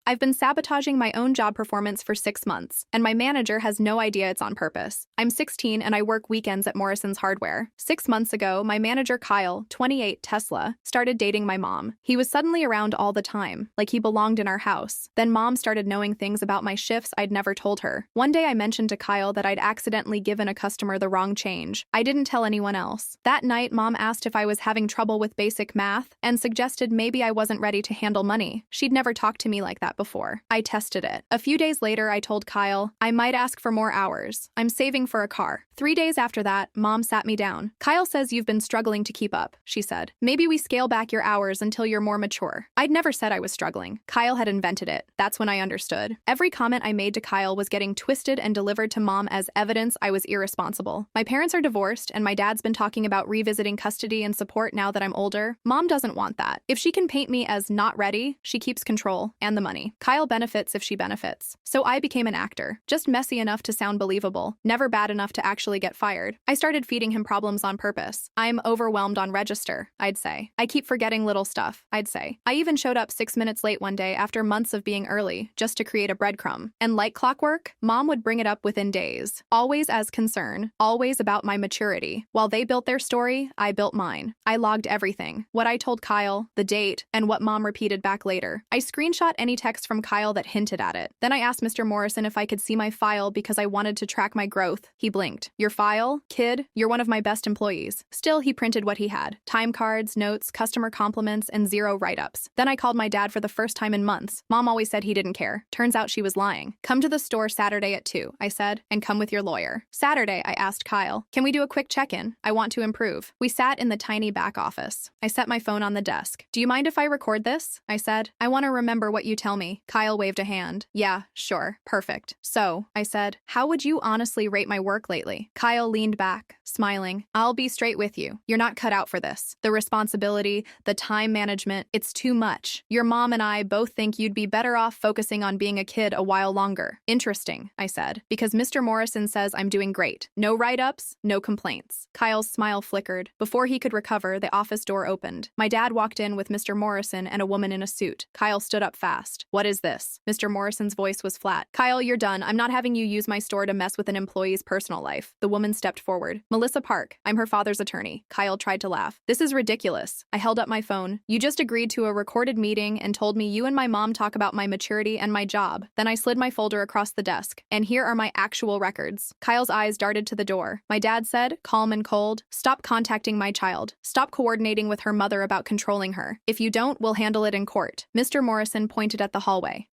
I've been sabotaging my own job performance for 6 months, and my manager has no idea it's on purpose. I'm 16 and I work weekends at Morrison's Hardware. 6 months ago, my manager Kyle, 28 Tesla, started dating my mom. He was suddenly around all the time, like he belonged in our house. Then mom started knowing things about my shifts I'd never told her. One day I mentioned to Kyle that I'd accidentally given a customer the wrong change. I didn't tell anyone else. That night, mom asked if I was having trouble with basic math and suggested maybe I wasn't ready to handle money. She'd never talked to me like that before. I tested it. A few days later, I told Kyle, I might ask for more hours. I'm saving for a car. 3 days after that, mom sat me down. Kyle says you've been struggling to keep up, she said. Maybe we scale back your hours until you're more mature. I'd never said I was struggling. Kyle had invented it. That's when I understood. Every comment I made to Kyle was getting twisted and delivered to mom as evidence I was irresponsible. My parents are divorced, and my dad's been talking about revisiting custody and support now that I'm older. Mom doesn't want that. If she can paint me as not ready, she keeps control and the money. Kyle benefits if she benefits. So I became an actor. Just messy enough to sound believable, never bad enough to actually get fired. I started feeding him problems on purpose. I'm overwhelmed on register, I'd say. I keep forgetting little stuff, I'd say. I even showed up 6 minutes late one day after months of being early, just to create a breadcrumb. And like clockwork, mom would bring it up within days. Always as concern, always about my maturity. While they built their story, I built mine. I logged everything. What I told Kyle, the date, and what mom repeated back later. I screenshot any text from Kyle that hinted at it. Then I asked Mr. Morrison if I could see my file because I wanted to track my growth. He blinked. Your file? Kid, you're one of my best employees. Still, he printed what he had. Time cards, notes, customer compliments, and 0 write-ups. Then I called my dad for the first time in months. Mom always said he didn't care. Turns out she was lying. Come to the store Saturday at 2, I said, and come with your lawyer. Saturday, I asked Kyle, can we do a quick check-in? I want to improve. We sat in the tiny back office. I set my phone on the desk. Do you mind if I record this? I said. I want to remember what you tell me. Kyle waved a hand. Yeah, sure. Perfect. So, I said, how would you honestly rate my work lately? Kyle leaned back, smiling. I'll be straight with you. You're not cut out for this. The responsibility, the time management, it's too much. Your mom and I both think you'd be better off focusing on being a kid a while longer. Interesting, I said, because Mr. Morrison says I'm doing great. No write-ups, no complaints. Kyle's smile flickered. Before he could recover, the office door opened. My dad walked in with Mr. Morrison and a woman in a suit. Kyle stood up fast. What is this? Mr. Morrison's voice was flat. Kyle, you're done. I'm not having you use my store to mess with an employee's personal life. The woman stepped forward. Melissa Park. I'm her father's attorney. Kyle tried to laugh. This is ridiculous. I held up my phone. You just agreed to a recorded meeting and told me you and my mom talk about my maturity and my job. Then I slid my folder across the desk. And here are my actual records. Kyle's eyes darted to the door. My dad said, calm and cold, stop contacting my child. Stop coordinating with her mother about controlling her. If you don't, we'll handle it in court. Mr. Morrison pointed at the hallway.